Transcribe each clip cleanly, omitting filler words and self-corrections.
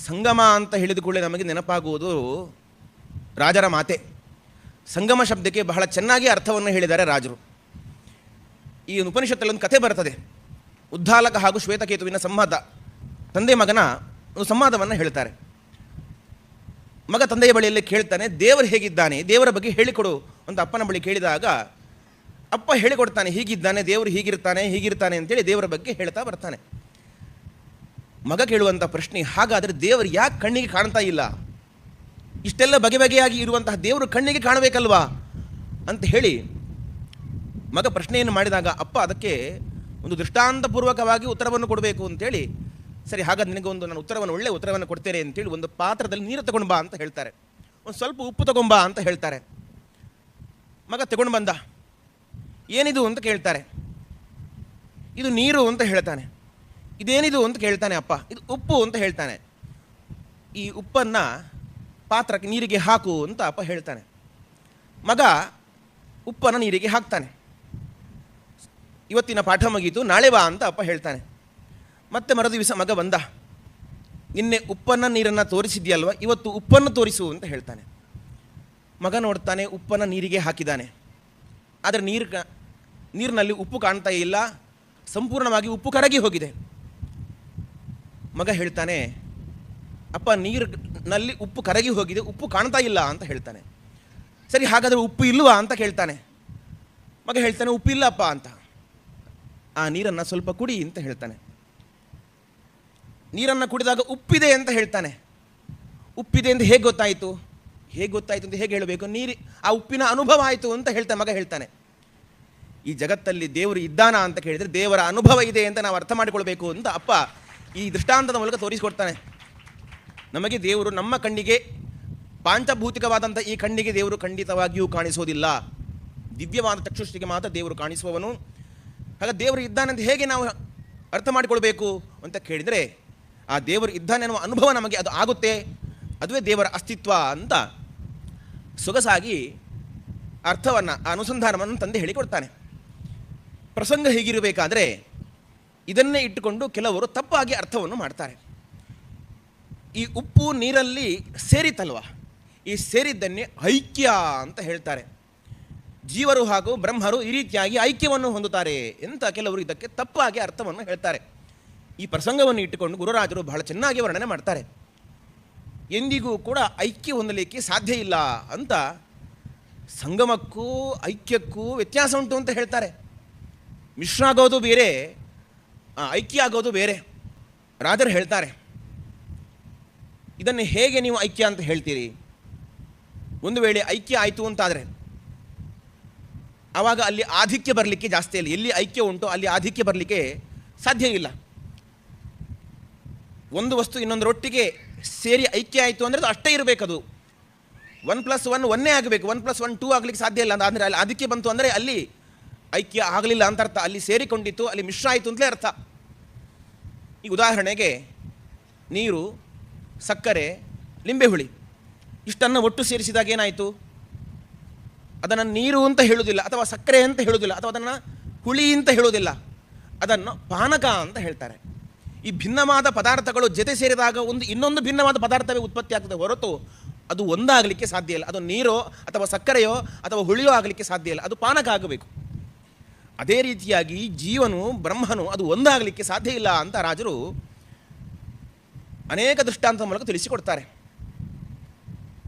ಸಂಗಮ ಅಂತ ಹೇಳಿದ ಕೂಡಲೇ ನಮಗೆ ನೆನಪಾಗುವುದು ರಾಜರ ಮಾತೆ. ಸಂಗಮ ಶಬ್ದಕ್ಕೆ ಬಹಳ ಚೆನ್ನಾಗಿ ಅರ್ಥವನ್ನು ಹೇಳಿದ್ದಾರೆ ರಾಜರು. ಈ ಉಪನಿಷತ್ತಲ್ಲಿ ಒಂದು ಕಥೆ ಬರ್ತದೆ, ಉದ್ದಾಲಕ ಹಾಗೂ ಶ್ವೇತಕೇತುವಿನ ಸಂವಾದ. ತಂದೆ ಮಗನ ಒಂದು ಸಂವಾದವನ್ನು ಹೇಳ್ತಾರೆ. ಮಗ ತಂದೆಯ ಬಳಿಯಲ್ಲಿ ಕೇಳ್ತಾನೆ, ದೇವರು ಹೇಗಿದ್ದಾನೆ, ದೇವರ ಬಗ್ಗೆ ಹೇಳಿಕೊಡು ಅಂತ ಅಪ್ಪನ ಬಳಿ ಕೇಳಿದಾಗ ಅಪ್ಪ ಹೇಳಿಕೊಡ್ತಾನೆ, ಹೀಗಿದ್ದಾನೆ ದೇವರು, ಹೀಗಿರ್ತಾನೆ ಅಂತೇಳಿ ದೇವರ ಬಗ್ಗೆ ಹೇಳ್ತಾ ಬರ್ತಾನೆ. ಮಗ ಕೇಳುವಂಥ ಪ್ರಶ್ನೆ, ಹಾಗಾದರೆ ದೇವರು ಯಾಕೆ ಕಣ್ಣಿಗೆ ಕಾಣ್ತಾ ಇಲ್ಲ? ಇಷ್ಟೆಲ್ಲ ಬಗೆಯಾಗಿ ಇರುವಂತಹ ದೇವರು ಕಣ್ಣಿಗೆ ಕಾಣಬೇಕಲ್ವಾ ಅಂತ ಹೇಳಿ ಮಗ ಪ್ರಶ್ನೆಯನ್ನು ಮಾಡಿದಾಗ ಅಪ್ಪ ಅದಕ್ಕೆ ಒಂದು ದೃಷ್ಟಾಂತಪೂರ್ವಕವಾಗಿ ಉತ್ತರವನ್ನು ಕೊಡಬೇಕು ಅಂತೇಳಿ, ಸರಿ ಹಾಗಾದ್ರೆ ನಿನಗೆ ನಾನು ಒಳ್ಳೆಯ ಉತ್ತರವನ್ನು ಕೊಡ್ತೇನೆ ಅಂತೇಳಿ ಒಂದು ಪಾತ್ರದಲ್ಲಿ ನೀರು ತಗೊಂಡು ಬಾ ಅಂತ ಹೇಳ್ತಾರೆ. ಒಂದು ಸ್ವಲ್ಪ ಉಪ್ಪು ತಗೊಂಬಾ ಅಂತ ಹೇಳ್ತಾರೆ. ಮಗ ತಗೊಂಡು ಬಂದ. ಏನಿದು ಅಂತ ಕೇಳ್ತಾರೆ. ಇದು ನೀರು ಅಂತ ಹೇಳ್ತಾನೆ. ಇದೇನಿದು ಅಂತ ಕೇಳ್ತಾನೆ ಅಪ್ಪ. ಇದು ಉಪ್ಪು ಅಂತ ಹೇಳ್ತಾನೆ. ಈ ಉಪ್ಪನ್ನು ಪಾತ್ರಕ್ಕೆ ನೀರಿಗೆ ಹಾಕು ಅಂತ ಅಪ್ಪ ಹೇಳ್ತಾನೆ. ಮಗ ಉಪ್ಪನ್ನು ನೀರಿಗೆ ಹಾಕ್ತಾನೆ. ಇವತ್ತಿನ ಪಾಠ ಮುಗೀತು, ನಾಳೆ ಬಾ ಅಂತ ಅಪ್ಪ ಹೇಳ್ತಾನೆ. ಮತ್ತೆ ಮರುದಿವಸ ಮಗ ಬಂದ. ನಿನ್ನೆ ಉಪ್ಪನ್ನು ನೀರನ್ನು ತೋರಿಸಿದ್ಯಲ್ವ, ಇವತ್ತು ಉಪ್ಪನ್ನು ತೋರಿಸು ಅಂತ ಹೇಳ್ತಾನೆ. ಮಗ ನೋಡ್ತಾನೆ, ಉಪ್ಪನ್ನು ನೀರಿಗೆ ಹಾಕಿದ್ದಾನೆ. ಆದರೆ ನೀರಿನಲ್ಲಿ ಉಪ್ಪು ಕಾಣ್ತಾ ಇಲ್ಲ, ಸಂಪೂರ್ಣವಾಗಿ ಉಪ್ಪು ಕರಗಿ ಹೋಗಿದೆ. ಮಗ ಹೇಳ್ತಾನೆ, ಅಪ್ಪ ನೀರಿನಲ್ಲಿ ಉಪ್ಪು ಕರಗಿ ಹೋಗಿದೆ, ಉಪ್ಪು ಕಾಣ್ತಾ ಇಲ್ಲ ಅಂತ ಹೇಳ್ತಾನೆ. ಸರಿ ಹಾಗಾದರೆ ಉಪ್ಪು ಇಲ್ವಾ ಅಂತ ಕೇಳ್ತಾನೆ. ಮಗ ಹೇಳ್ತಾನೆ, ಉಪ್ಪು ಇಲ್ಲಪ್ಪ ಅಂತ. ಆ ನೀರನ್ನು ಸ್ವಲ್ಪ ಕುಡಿ ಅಂತ ಹೇಳ್ತಾನೆ. ನೀರನ್ನು ಕುಡಿದಾಗ ಉಪ್ಪಿದೆ ಅಂತ ಹೇಳ್ತಾನೆ. ಉಪ್ಪಿದೆ ಅಂತ ಹೇಗೆ ಗೊತ್ತಾಯಿತು ಅಂತ ಹೇಗೆ ಹೇಳಬೇಕು? ಆ ಉಪ್ಪಿನ ಅನುಭವ ಆಯಿತು ಅಂತ ಮಗ ಹೇಳ್ತಾನೆ. ಈ ಜಗತ್ತಲ್ಲಿ ದೇವರು ಇದ್ದಾನ ಅಂತ ಕೇಳಿದರೆ ದೇವರ ಅನುಭವ ಇದೆ ಅಂತ ನಾವು ಅರ್ಥ ಮಾಡಿಕೊಳ್ಬೇಕು ಅಂತ ಅಪ್ಪ ಈ ದೃಷ್ಟಾಂತದ ಮೂಲಕ ತೋರಿಸಿಕೊಡ್ತಾನೆ. ನಮಗೆ ದೇವರು ನಮ್ಮ ಕಣ್ಣಿಗೆ, ಪಾಂಚಭೌತಿಕವಾದಂಥ ಈ ಕಣ್ಣಿಗೆ ದೇವರು ಖಂಡಿತವಾಗಿಯೂ ಕಾಣಿಸೋದಿಲ್ಲ. ದಿವ್ಯವಾದ ಚಕ್ಷುಷ್ಟಿಗೆ ಮಾತ್ರ ದೇವರು ಕಾಣಿಸುವವನು. ಹಾಗೆ ದೇವರು ಇದ್ದಾನಂತ ಹೇಗೆ ನಾವು ಅರ್ಥ ಮಾಡಿಕೊಳ್ಬೇಕು ಅಂತ ಕೇಳಿದರೆ, ಆ ದೇವರು ಇದ್ದಾನೆ ಅನ್ನುವ ಅನುಭವ ನಮಗೆ ಅದು ಆಗುತ್ತೆ. ಅದುವೇ ದೇವರ ಅಸ್ತಿತ್ವ ಅಂತ ಸೊಗಸಾಗಿ ಅರ್ಥವನ್ನು, ಆ ಅನುಸಂಧಾನವನ್ನು ತಂದೆ ಹೇಳಿಕೊಡ್ತಾನೆ. ಪ್ರಸಂಗ ಹೀಗಿರಬೇಕಾದ್ರೆ ಇದನ್ನೇ ಇಟ್ಟುಕೊಂಡು ಕೆಲವರು ತಪ್ಪಾಗಿ ಅರ್ಥವನ್ನು ಮಾಡ್ತಾರೆ. ಈ ಉಪ್ಪು ನೀರಲ್ಲಿ ಸೇರಿತಲ್ವ, ಈ ಸೇರಿದ್ದನ್ನೇ ಐಕ್ಯ ಅಂತ ಹೇಳ್ತಾರೆ. ಜೀವರು ಹಾಗೂ ಬ್ರಹ್ಮರು ಈ ರೀತಿಯಾಗಿ ಐಕ್ಯವನ್ನು ಹೊಂದುತ್ತಾರೆ ಅಂತ ಕೆಲವರು ಇದಕ್ಕೆ ತಪ್ಪಾಗಿ ಅರ್ಥವನ್ನು ಹೇಳ್ತಾರೆ. ಈ ಪ್ರಸಂಗವನ್ನು ಇಟ್ಟುಕೊಂಡು ಗುರುರಾಜರು ಬಹಳ ಚೆನ್ನಾಗಿ ವರ್ಣನೆ ಮಾಡ್ತಾರೆ. ಎಂದಿಗೂ ಕೂಡ ಐಕ್ಯ ಹೊಂದಲಿಕ್ಕೆ ಸಾಧ್ಯ ಇಲ್ಲ ಅಂತ, ಸಂಗಮಕ್ಕೂ ಐಕ್ಯಕ್ಕೂ ವ್ಯತ್ಯಾಸ ಉಂಟು ಅಂತ ಹೇಳ್ತಾರೆ. ಮಿಶ್ರ ಆಗೋದು ಬೇರೆ, ಐಕ್ಯ ಆಗೋದು ಬೇರೆ. ರಾಜರು ಹೇಳ್ತಾರೆ, ಇದನ್ನು ಹೇಗೆ ನೀವು ಐಕ್ಯ ಅಂತ ಹೇಳ್ತೀರಿ? ಒಂದು ವೇಳೆ ಐಕ್ಯ ಆಯಿತು ಅಂತಾದರೆ ಆವಾಗ ಅಲ್ಲಿ ಆಧಿಕ್ಯ ಬರಲಿಕ್ಕೆ ಜಾಸ್ತಿ ಇಲ್ಲ. ಎಲ್ಲಿ ಐಕ್ಯ ಉಂಟು ಅಲ್ಲಿ ಆಧಿಕ್ಯ ಬರಲಿಕ್ಕೆ ಸಾಧ್ಯ ಇಲ್ಲ. ಒಂದು ವಸ್ತು ಇನ್ನೊಂದರೊಟ್ಟಿಗೆ ಸೇರಿ ಐಕ್ಯ ಆಯಿತು ಅಂದರೆ ಅದು ಅಷ್ಟೇ ಇರಬೇಕದು. 1+1 1 ಆಗಬೇಕು. 1+1 2 ಆಗಲಿಕ್ಕೆ ಸಾಧ್ಯ ಇಲ್ಲ. ಅಂದರೆ ಅಲ್ಲಿ ಆಧಿಕ್ಯ ಬಂತು ಅಂದರೆ ಅಲ್ಲಿ ಐಕ್ಯ ಆಗಲಿಲ್ಲ ಅಂತ ಅರ್ಥ. ಅಲ್ಲಿ ಸೇರಿಕೊಂಡಿತ್ತು, ಅಲ್ಲಿ ಮಿಶ್ರ ಆಯಿತು ಅಂತಲೇ ಅರ್ಥ. ಈ ಉದಾಹರಣೆಗೆ ನೀರು, ಸಕ್ಕರೆ, ಲಿಂಬೆಹುಳಿ ಇಷ್ಟನ್ನು ಒಟ್ಟು ಸೇರಿಸಿದಾಗ ಏನಾಯಿತು? ಅದನ್ನು ನೀರು ಅಂತ ಹೇಳುವುದಿಲ್ಲ, ಅಥವಾ ಸಕ್ಕರೆ ಅಂತ ಹೇಳುವುದಿಲ್ಲ, ಅಥವಾ ಅದನ್ನು ಹುಳಿ ಅಂತ ಹೇಳುವುದಿಲ್ಲ, ಅದನ್ನು ಪಾನಕ ಅಂತ ಹೇಳ್ತಾರೆ. ಈ ಭಿನ್ನವಾದ ಪದಾರ್ಥಗಳು ಜೊತೆ ಸೇರಿದಾಗ ಇನ್ನೊಂದು ಭಿನ್ನವಾದ ಪದಾರ್ಥವೇ ಉತ್ಪತ್ತಿ ಆಗ್ತದೆ ಹೊರತು ಅದು ಒಂದಾಗಲಿಕ್ಕೆ ಸಾಧ್ಯ ಇಲ್ಲ. ಅದು ನೀರೋ ಅಥವಾ ಸಕ್ಕರೆಯೋ ಅಥವಾ ಹುಳಿಯೋ ಆಗಲಿಕ್ಕೆ ಸಾಧ್ಯ ಇಲ್ಲ, ಅದು ಪಾನಕ ಆಗಬೇಕು. ಅದೇ ರೀತಿಯಾಗಿ ಜೀವನು, ಬ್ರಹ್ಮನು ಅದು ಒಂದಾಗಲಿಕ್ಕೆ ಸಾಧ್ಯ ಇಲ್ಲ ಅಂತ ರಾಜರು ಅನೇಕ ದೃಷ್ಟಾಂತದ ಮೂಲಕ ತಿಳಿಸಿಕೊಡ್ತಾರೆ.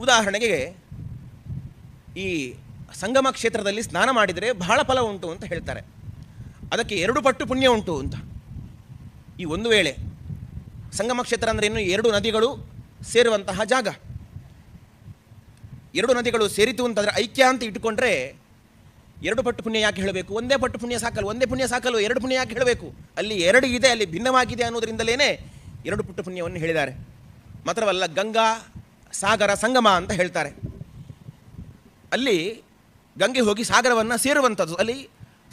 ಉದಾಹರಣೆಗೆ ಈ ಸಂಗಮ ಕ್ಷೇತ್ರದಲ್ಲಿ ಸ್ನಾನ ಮಾಡಿದರೆ ಬಹಳ ಫಲ ಉಂಟು ಅಂತ ಹೇಳ್ತಾರೆ. ಅದಕ್ಕೆ 2 ಪಟ್ಟು ಪುಣ್ಯ ಉಂಟು ಅಂತ. ಈ ಒಂದು ವೇಳೆ ಸಂಗಮ ಕ್ಷೇತ್ರ ಅಂದರೆ ಇನ್ನು 2 ನದಿಗಳು ಸೇರುವಂತಹ ಜಾಗ. 2 ನದಿಗಳು ಸೇರಿತು ಅಂತಂದರೆ ಐಕ್ಯ ಅಂತ ಇಟ್ಟುಕೊಂಡ್ರೆ 2 ಪಟ್ಟು ಪುಣ್ಯ ಯಾಕೆ ಹೇಳಬೇಕು? ಒಂದೇ ಪಟ್ಟು ಪುಣ್ಯ ಸಾಕಲ್ಲ. ಒಂದೇ ಪುಣ್ಯ ಸಾಕಲ್ಲ, 2 ಪುಣ್ಯ ಯಾಕೆ ಹೇಳಬೇಕು? ಅಲ್ಲಿ 2 ಇದೆ, ಅಲ್ಲಿ ಭಿನ್ನವಾಗಿದೆ ಅನ್ನೋದರಿಂದಲೇ 2 ಪಟ್ಟು ಪುಣ್ಯವನ್ನು ಹೇಳಿದ್ದಾರೆ. ಮಾತ್ರವಲ್ಲ, ಗಂಗಾ ಸಾಗರ ಸಂಗಮ ಅಂತ ಹೇಳ್ತಾರೆ. ಅಲ್ಲಿ ಗಂಗೆ ಹೋಗಿ ಸಾಗರವನ್ನು ಸೇರುವಂಥದ್ದು, ಅಲ್ಲಿ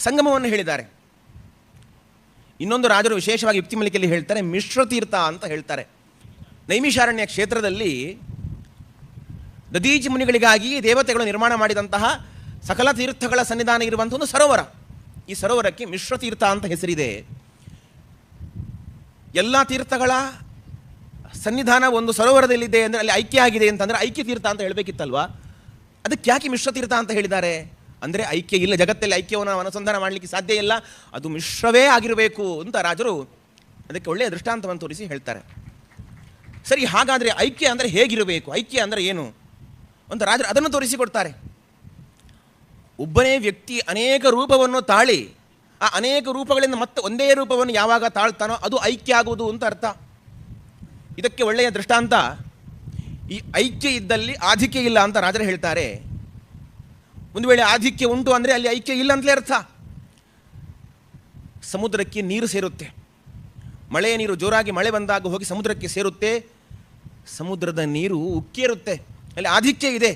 ಸಂಗಮವನ್ನು ಹೇಳಿದ್ದಾರೆ. ಇನ್ನೊಂದು ರಾಜರು ವಿಶೇಷವಾಗಿ ಯುಕ್ತಿಮಲಿಕೆಯಲ್ಲಿ ಹೇಳ್ತಾರೆ, ಮಿಶ್ರತೀರ್ಥ ಅಂತ ಹೇಳ್ತಾರೆ. ನೈಮಿಷಾರಣ್ಯ ಕ್ಷೇತ್ರದಲ್ಲಿ ದದೀಚಿ ಮುನಿಗಳಿಗಾಗಿ ದೇವತೆಗಳು ನಿರ್ಮಾಣ ಮಾಡಿದಂತಹ ಸಕಲ ತೀರ್ಥಗಳ ಸನ್ನಿಧಾನ ಇರುವಂಥ ಒಂದು ಸರೋವರ. ಈ ಸರೋವರಕ್ಕೆ ಮಿಶ್ರತೀರ್ಥ ಅಂತ ಹೆಸರಿದೆ. ಎಲ್ಲ ತೀರ್ಥಗಳ ಸನ್ನಿಧಾನ ಒಂದು ಸರೋವರದಲ್ಲಿದೆ ಅಂದರೆ ಅಲ್ಲಿ ಐಕ್ಯ ಆಗಿದೆ ಅಂತಂದರೆ ಐಕ್ಯ ತೀರ್ಥ ಅಂತ ಹೇಳಬೇಕಿತ್ತಲ್ವಾ? ಅದಕ್ಕೆ ಯಾಕೆ ಮಿಶ್ರ ತೀರ್ಥ ಅಂತ ಹೇಳಿದ್ದಾರೆ ಅಂದರೆ ಐಕ್ಯ ಇಲ್ಲ, ಜಗತ್ತಲ್ಲಿ ಐಕ್ಯವನ್ನು ಅನುಸಂಧಾನ ಮಾಡಲಿಕ್ಕೆ ಸಾಧ್ಯ ಇಲ್ಲ, ಅದು ಮಿಶ್ರವೇ ಆಗಿರಬೇಕು ಅಂತ ರಾಜರು ಅದಕ್ಕೆ ಒಳ್ಳೆಯ ದೃಷ್ಟಾಂತವನ್ನು ತೋರಿಸಿ ಹೇಳ್ತಾರೆ. ಸರಿ, ಹಾಗಾದರೆ ಐಕ್ಯ ಅಂದರೆ ಹೇಗಿರಬೇಕು, ಐಕ್ಯ ಅಂದರೆ ಏನು ಅಂತ ರಾಜರು ಅದನ್ನು ತೋರಿಸಿಕೊಡ್ತಾರೆ. ಒಬ್ಬನೇ ವ್ಯಕ್ತಿ ಅನೇಕ ರೂಪವನ್ನು ತಾಳಿ ಆ ಅನೇಕ ರೂಪಗಳಿಂದ ಮತ್ತೆ ಒಂದೇ ರೂಪವನ್ನು ಯಾವಾಗ ತಾಳ್ತಾನೋ ಅದು ಐಕ್ಯ ಆಗುವುದು ಅಂತ ಅರ್ಥ. ಇದಕ್ಕೆ ಒಳ್ಳೆಯ ದೃಷ್ಟಾಂತ, ಈ ಐಕ್ಯ ಇದ್ದಲ್ಲಿ ಆಧಿಕ್ಯ ಇಲ್ಲ ಅಂತ ರಾಜರು ಹೇಳ್ತಾರೆ. ಒಂದು ವೇಳೆ ಆಧಿಕ್ಯ ಉಂಟು ಅಂದರೆ ಅಲ್ಲಿ ಐಕ್ಯ ಇಲ್ಲ ಅಂತಲೇ ಅರ್ಥ. ಸಮುದ್ರಕ್ಕೆ ನೀರು ಸೇರುತ್ತೆ, ಮಳೆಯ ನೀರು ಜೋರಾಗಿ ಮಳೆ ಬಂದಾಗ ಹೋಗಿ ಸಮುದ್ರಕ್ಕೆ ಸೇರುತ್ತೆ, ಸಮುದ್ರದ ನೀರು ಉಕ್ಕೇರುತ್ತೆ, ಅಲ್ಲಿ ಆಧಿಕ್ಯ ಇದೆ.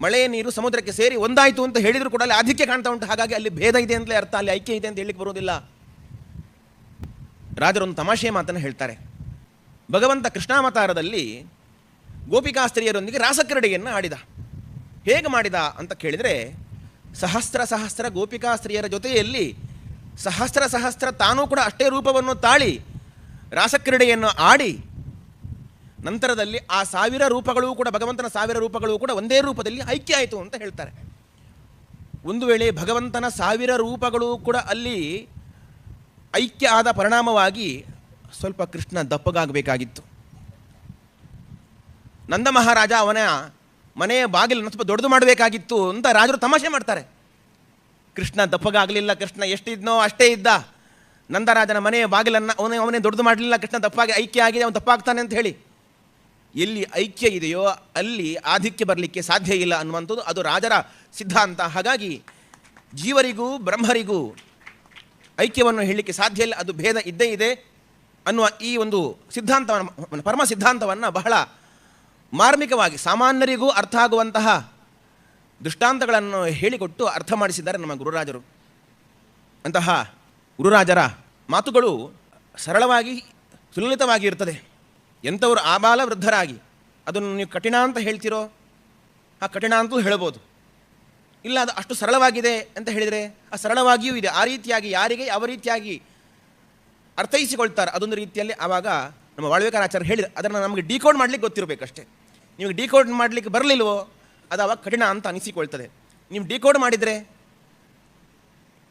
ಮಳೆಯ ನೀರು ಸಮುದ್ರಕ್ಕೆ ಸೇರಿ ಒಂದಾಯಿತು ಅಂತ ಹೇಳಿದರೂ ಕೂಡ ಅಲ್ಲಿ ಆಧಿಕ್ಯ ಕಾಣ್ತಾ ಉಂಟು, ಹಾಗಾಗಿ ಅಲ್ಲಿ ಭೇದ ಇದೆ ಅಂತಲೇ ಅರ್ಥ, ಅಲ್ಲಿ ಐಕ್ಯ ಇದೆ ಅಂತ ಹೇಳಲಿಕ್ಕೆ ಬರೋದಿಲ್ಲ. ರಾಜರೊಂದು ತಮಾಷೆಯ ಮಾತನ್ನು ಹೇಳ್ತಾರೆ. ಭಗವಂತ ಕೃಷ್ಣಾವತಾರದಲ್ಲಿ ಗೋಪಿಕಾಸ್ತ್ರೀಯರೊಂದಿಗೆ ರಾಸಕ್ರೀಡೆಯನ್ನು ಆಡಿದ. ಹೇಗೆ ಮಾಡಿದ ಅಂತ ಕೇಳಿದರೆ, ಸಹಸ್ರ ಗೋಪಿಕಾಸ್ತ್ರೀಯರ ಜೊತೆಯಲ್ಲಿ ಸಹಸ್ರ ತಾನೂ ಕೂಡ ಅಷ್ಟೇ ರೂಪವನ್ನು ತಾಳಿ ರಾಸಕ್ರೀಡೆಯನ್ನು ಆಡಿ ನಂತರದಲ್ಲಿ ಆ 1000 ರೂಪಗಳು ಕೂಡ, ಭಗವಂತನ 1000 ರೂಪಗಳು ಕೂಡ ಒಂದೇ ರೂಪದಲ್ಲಿ ಐಕ್ಯ ಆಯಿತು ಅಂತ ಹೇಳ್ತಾರೆ. ಒಂದು ವೇಳೆ ಭಗವಂತನ 1000 ರೂಪಗಳು ಕೂಡ ಅಲ್ಲಿ ಐಕ್ಯ ಆದ ಪರಿಣಾಮವಾಗಿ ಸ್ವಲ್ಪ ಕೃಷ್ಣ ದಪ್ಪಗಾಗಬೇಕಾಗಿತ್ತು. ನಂದ ಮಹಾರಾಜ ಅವನ ಮನೆಯ ಬಾಗಿಲನ್ನು ಸ್ವಲ್ಪ ದೊಡ್ಡದು ಮಾಡಬೇಕಾಗಿತ್ತು ಅಂತ ರಾಜರು ತಮಾಷೆ ಮಾಡ್ತಾರೆ. ಕೃಷ್ಣ ದಪ್ಪಗಾಗಲಿಲ್ಲ, ಕೃಷ್ಣ ಎಷ್ಟಿದ್ನೋ ಅಷ್ಟೇ ಇದ್ದ. ನಂದರಾಜನ ಮನೆಯ ಬಾಗಿಲನ್ನು ಅವನೇ ದೊಡ್ಡದು ಮಾಡಲಿಲ್ಲ, ಕೃಷ್ಣ ದಪ್ಪಾಗಿ ಐಕ್ಯ ಆಗಿದೆ, ಅವನು ದಪ್ಪಾಗ್ತಾನೆ ಅಂತ ಹೇಳಿ. ಎಲ್ಲಿ ಐಕ್ಯ ಇದೆಯೋ ಅಲ್ಲಿ ಆಧಿಕ್ಯ ಬರಲಿಕ್ಕೆ ಸಾಧ್ಯ ಇಲ್ಲ ಅನ್ನುವಂಥದ್ದು ಅದು ರಾಜರ ಸಿದ್ಧಾಂತ. ಹಾಗಾಗಿ ಜೀವರಿಗೂ ಬ್ರಹ್ಮರಿಗೂ ಐಕ್ಯವನ್ನು ಹೇಳಲಿಕ್ಕೆ ಸಾಧ್ಯ ಇಲ್ಲ, ಅದು ಭೇದ ಇದ್ದೇ ಇದೆ ಅನ್ನುವ ಈ ಒಂದು ಸಿದ್ಧಾಂತವನ್ನು, ಪರಮ ಸಿದ್ಧಾಂತವನ್ನು ಬಹಳ ಮಾರ್ಮಿಕವಾಗಿ ಸಾಮಾನ್ಯರಿಗೂ ಅರ್ಥ ಆಗುವಂತಹ ದೃಷ್ಟಾಂತಗಳನ್ನು ಹೇಳಿಕೊಟ್ಟು ಅರ್ಥ ಮಾಡಿಸಿದ್ದಾರೆ ನಮ್ಮ ಗುರುರಾಜರು. ಅಂತಹ ಗುರುರಾಜರ ಮಾತುಗಳು ಸರಳವಾಗಿ ಸುಲಲಿತವಾಗಿ ಇರ್ತದೆ. ಎಂಥವರು ಆಬಾಲ ವೃದ್ಧರಾಗಿ ಅದನ್ನು ನೀವು ಕಠಿಣ ಅಂತ ಹೇಳ್ತಿರೋ ಆ ಕಠಿಣ ಅಂತೂ ಹೇಳ್ಬೋದು, ಇಲ್ಲ ಅದು ಅಷ್ಟು ಸರಳವಾಗಿದೆ ಅಂತ ಹೇಳಿದರೆ ಆ ಸರಳವಾಗಿಯೂ ಇದೆ. ಆ ರೀತಿಯಾಗಿ ಯಾರಿಗೆ ಯಾವ ರೀತಿಯಾಗಿ ಅರ್ಥೈಸಿಕೊಳ್ತಾರೆ ಅದೊಂದು ರೀತಿಯಲ್ಲಿ. ಆವಾಗ ನಮ್ಮ ವಾಳ್ವೇಕರಾಚಾರ್ಯ ಹೇಳಿದ ಅದನ್ನು ನಮಗೆ ಡಿಕೋಡ್ ಮಾಡಲಿಕ್ಕೆ ಗೊತ್ತಿರಬೇಕಷ್ಟೇ. ನಿಮಗೆ ಡಿಕೋಡ್ ಮಾಡಲಿಕ್ಕೆ ಬರಲಿಲ್ವೋ ಅದು ಅವಾಗ ಕಠಿಣ ಅಂತ ಅನಿಸಿಕೊಳ್ತದೆ. ನೀವು ಡಿಕೋಡ್ ಮಾಡಿದರೆ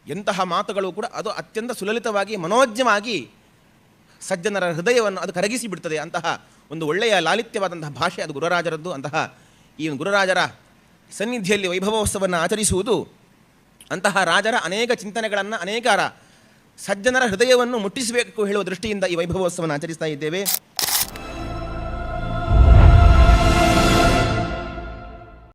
ಎಂತಹ ಮಾತುಗಳು ಕೂಡ ಅದು ಅತ್ಯಂತ ಸುಲಲಿತವಾಗಿ ಮನೋಜ್ಞವಾಗಿ ಸಜ್ಜನರ ಹೃದಯವನ್ನು ಅದು ಕರಗಿಸಿ ಬಿಡ್ತದೆ. ಅಂತಹ ಒಂದು ಒಳ್ಳೆಯ ಲಾಲಿತ್ಯವಾದಂತಹ ಭಾಷೆ ಅದು ಗುರುರಾಜರದ್ದು. ಅಂತಹ ಈ ಗುರುರಾಜರ ಸನ್ನಿಧಿಯಲ್ಲಿ ವೈಭವೋತ್ಸವವನ್ನು ಆಚರಿಸುವುದು ಅಂತಹ ರಾಜರ ಅನೇಕ ಚಿಂತನೆಗಳನ್ನು, ಅನೇಕ ಸಜ್ಜನರ ಹೃದಯವನ್ನು ಮುಟ್ಟಿಸಬೇಕು ಹೇಳುವ ದೃಷ್ಟಿಯಿಂದ ಈ ವೈಭವೋತ್ಸವವನ್ನು ಆಚರಿಸ್ತಾ ಇದ್ದೇವೆ.